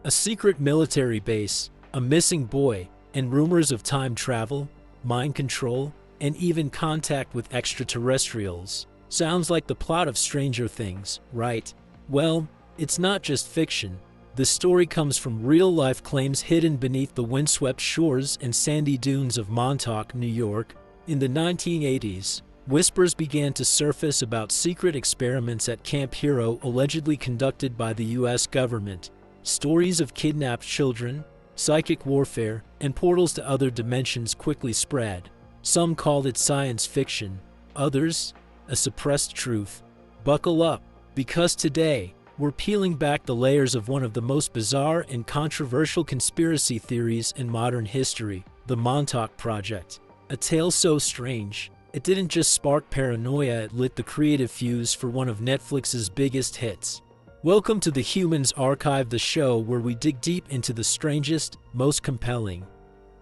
A secret military base, a missing boy, and rumors of time travel, mind control, and even contact with extraterrestrials. Sounds like the plot of Stranger Things, right? Well, it's not just fiction. The story comes from real-life claims hidden beneath the windswept shores and sandy dunes of Montauk, New York. In the 1980s, whispers began to surface about secret experiments at Camp Hero allegedly conducted by the US government. Stories of kidnapped children, psychic warfare, and portals to other dimensions quickly spread. Some called it science fiction, others, a suppressed truth. Buckle up, because today, we're peeling back the layers of one of the most bizarre and controversial conspiracy theories in modern history, the Montauk Project. A tale so strange, it didn't just spark paranoia, it lit the creative fuse for one of Netflix's biggest hits. Welcome to the Humans Archive, the show where we dig deep into the strangest, most compelling,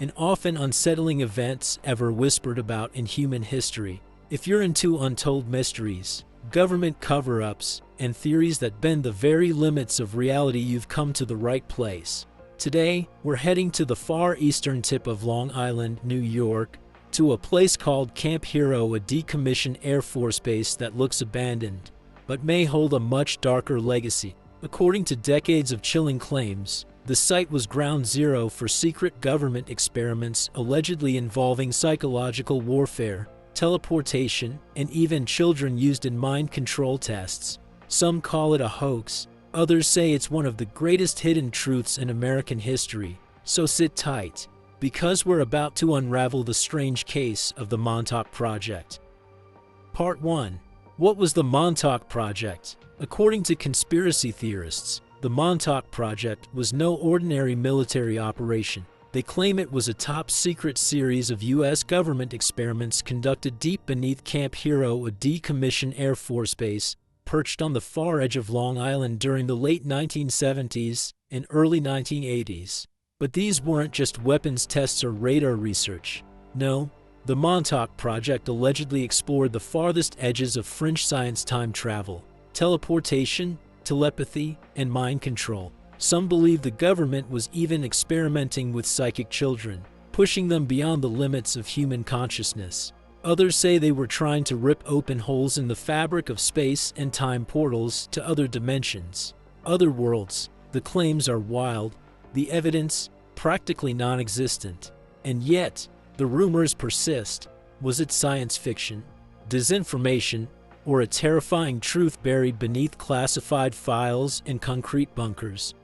and often unsettling events ever whispered about in human history. If you're into untold mysteries, government cover-ups, and theories that bend the very limits of reality, you've come to the right place. Today, we're heading to the far eastern tip of Long Island, New York, to a place called Camp Hero, a decommissioned Air Force base that looks abandoned, but may hold a much darker legacy. According to decades of chilling claims, the site was ground zero for secret government experiments allegedly involving psychological warfare, teleportation, and even children used in mind control tests. Some call it a hoax, others say it's one of the greatest hidden truths in American history. So sit tight, because we're about to unravel the strange case of the Montauk Project. Part 1. What was the Montauk Project? According to conspiracy theorists, the Montauk Project was no ordinary military operation. They claim it was a top-secret series of U.S. government experiments conducted deep beneath Camp Hero, a decommissioned Air Force base perched on the far edge of Long Island during the late 1970s and early 1980s. But these weren't just weapons tests or radar research. No, the Montauk Project allegedly explored the farthest edges of fringe science: time travel, teleportation, telepathy, and mind control. Some believe the government was even experimenting with psychic children, pushing them beyond the limits of human consciousness. Others say they were trying to rip open holes in the fabric of space and time, portals to other dimensions, other worlds. The claims are wild, the evidence practically non-existent. And yet, the rumors persist. Was it science fiction, disinformation, or a terrifying truth buried beneath classified files and concrete bunkers?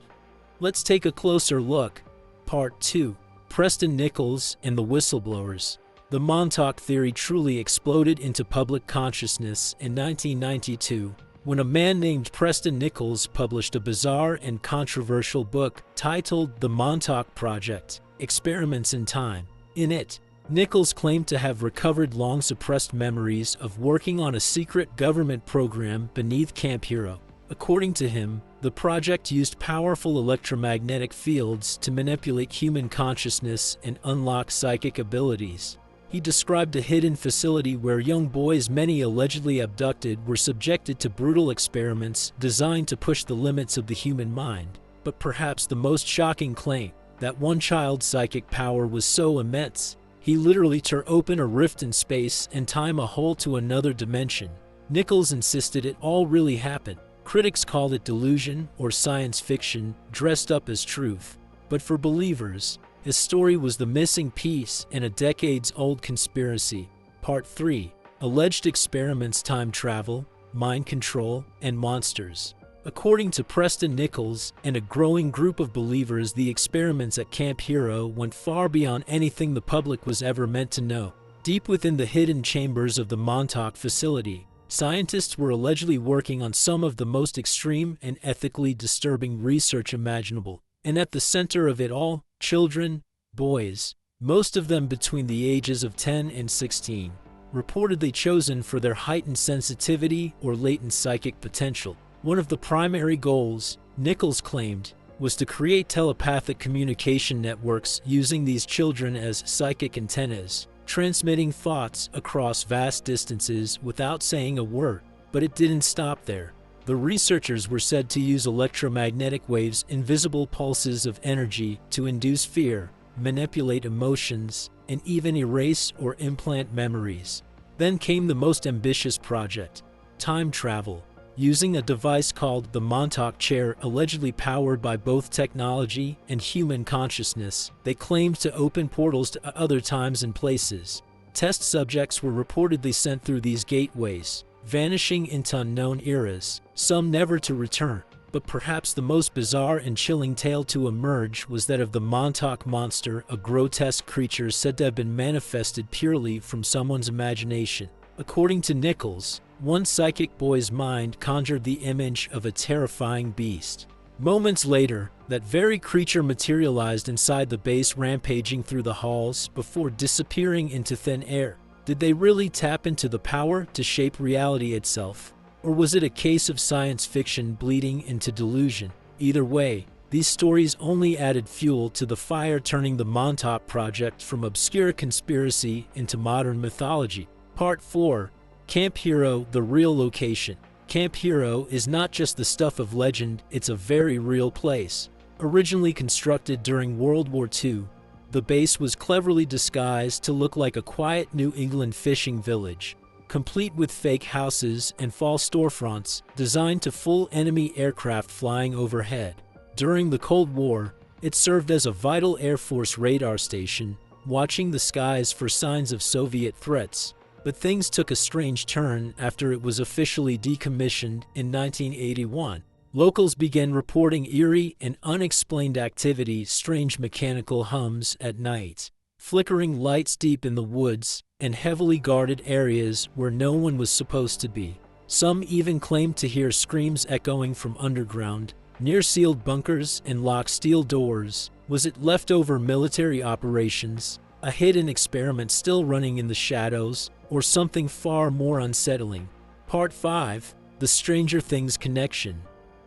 Let's take a closer look. Part 2. Preston Nichols and the whistleblowers. The Montauk theory truly exploded into public consciousness in 1992 when a man named Preston Nichols published a bizarre and controversial book titled The Montauk Project: Experiments in Time. In it, Nichols claimed to have recovered long-suppressed memories of working on a secret government program beneath Camp Hero. According to him, the project used powerful electromagnetic fields to manipulate human consciousness and unlock psychic abilities. He described a hidden facility where young boys, many allegedly abducted, were subjected to brutal experiments designed to push the limits of the human mind. But perhaps the most shocking claim, that one child's psychic power was so immense, he literally tore open a rift in space and time, a hole to another dimension. Nichols insisted it all really happened. Critics called it delusion or science fiction dressed up as truth. But for believers, his story was the missing piece in a decades-old conspiracy. Part 3. Alleged experiments: time travel, mind control, and monsters. According to Preston Nichols and a growing group of believers, the experiments at Camp Hero went far beyond anything the public was ever meant to know. Deep within the hidden chambers of the Montauk facility, scientists were allegedly working on some of the most extreme and ethically disturbing research imaginable. And at the center of it all, children, boys, most of them between the ages of 10 and 16, reportedly chosen for their heightened sensitivity or latent psychic potential. One of the primary goals, Nichols claimed, was to create telepathic communication networks using these children as psychic antennas, transmitting thoughts across vast distances without saying a word. But it didn't stop there. The researchers were said to use electromagnetic waves, invisible pulses of energy, to induce fear, manipulate emotions, and even erase or implant memories. Then came the most ambitious project: time travel. Using a device called the Montauk chair, allegedly powered by both technology and human consciousness, they claimed to open portals to other times and places. Test subjects were reportedly sent through these gateways, vanishing into unknown eras, some never to return. But perhaps the most bizarre and chilling tale to emerge was that of the Montauk Monster, a grotesque creature said to have been manifested purely from someone's imagination. According to Nichols, one psychic boy's mind conjured the image of a terrifying beast. Moments later, that very creature materialized inside the base, rampaging through the halls before disappearing into thin air. Did they really tap into the power to shape reality itself? Or was it a case of science fiction bleeding into delusion? Either way, these stories only added fuel to the fire, turning the Montauk Project from obscure conspiracy into modern mythology. Part 4. Camp Hero, the real location. Camp Hero is not just the stuff of legend, it's a very real place. Originally constructed during World War II, the base was cleverly disguised to look like a quiet New England fishing village, complete with fake houses and false storefronts designed to fool enemy aircraft flying overhead. During the Cold War, it served as a vital Air Force radar station, watching the skies for signs of Soviet threats. But things took a strange turn after it was officially decommissioned in 1981. Locals began reporting eerie and unexplained activity, strange mechanical hums at night, flickering lights deep in the woods, and heavily guarded areas where no one was supposed to be. Some even claimed to hear screams echoing from underground, near sealed bunkers and locked steel doors. Was it leftover military operations, a hidden experiment still running in the shadows, or something far more unsettling? Part 5. The Stranger Things Connection.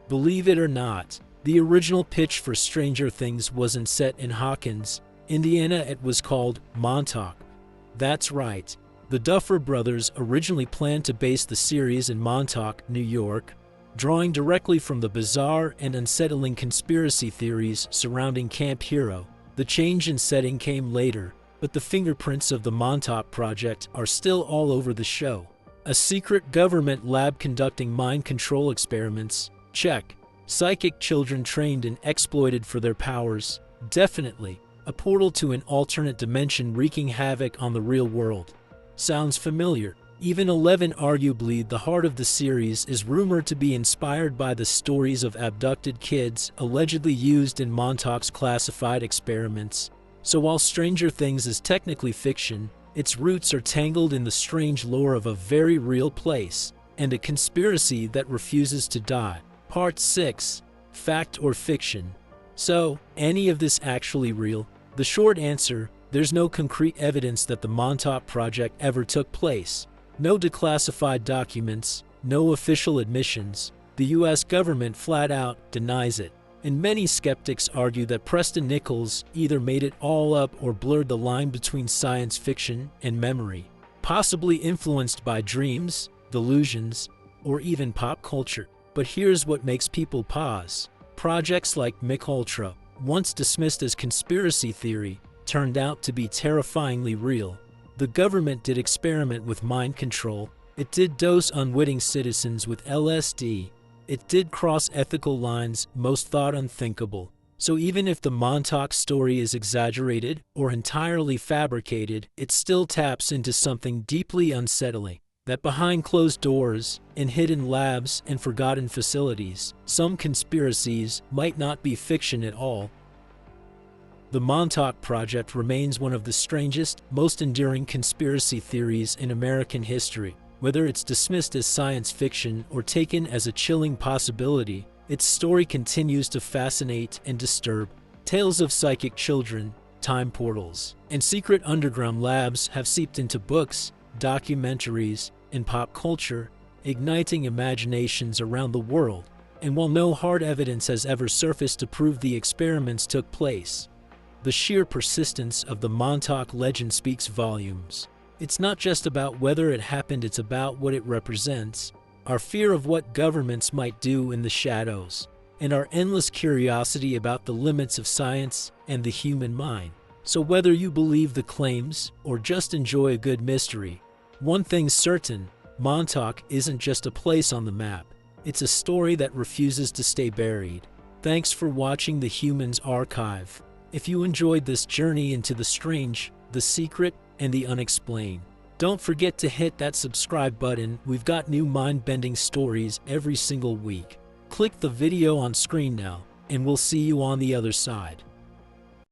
Believe it or not, the original pitch for Stranger Things wasn't set in Hawkins, Indiana. It was called Montauk. That's right. The Duffer Brothers originally planned to base the series in Montauk, New York, drawing directly from the bizarre and unsettling conspiracy theories surrounding Camp Hero. The change in setting came later, but the fingerprints of the Montauk Project are still all over the show. A secret government lab conducting mind control experiments? Check. Psychic children trained and exploited for their powers? Definitely. A portal to an alternate dimension wreaking havoc on the real world? Sounds familiar. Even 11, arguably the heart of the series, is rumored to be inspired by the stories of abducted kids allegedly used in Montauk's classified experiments. So while Stranger Things is technically fiction, its roots are tangled in the strange lore of a very real place and a conspiracy that refuses to die. Part 6. Fact or fiction? So, any of this actually real? The short answer: there's no concrete evidence that the Montauk Project ever took place. No declassified documents, no official admissions. The US government flat out denies it. And many skeptics argue that Preston Nichols either made it all up or blurred the line between science fiction and memory, possibly influenced by dreams, delusions, or even pop culture. But here's what makes people pause. Projects like MKUltra, once dismissed as conspiracy theory, turned out to be terrifyingly real. The government did experiment with mind control. It did dose unwitting citizens with LSD. It did cross ethical lines most thought unthinkable. So even if the Montauk story is exaggerated or entirely fabricated, it still taps into something deeply unsettling. That behind closed doors, in hidden labs and forgotten facilities, some conspiracies might not be fiction at all. The Montauk Project remains one of the strangest, most enduring conspiracy theories in American history. Whether it's dismissed as science fiction or taken as a chilling possibility, its story continues to fascinate and disturb. Tales of psychic children, time portals, and secret underground labs have seeped into books, documentaries, and pop culture, igniting imaginations around the world. And while no hard evidence has ever surfaced to prove the experiments took place, the sheer persistence of the Montauk legend speaks volumes. It's not just about whether it happened, it's about what it represents. our fear of what governments might do in the shadows, and our endless curiosity about the limits of science and the human mind. So whether you believe the claims or just enjoy a good mystery, one thing's certain: Montauk isn't just a place on the map. It's a story that refuses to stay buried. Thanks for watching The Humans Archive. If you enjoyed this journey into the strange, the secret, and the unexplained, don't forget to hit that subscribe button. We've got new mind-bending stories every single week. Click the video on screen now, and we'll see you on the other side.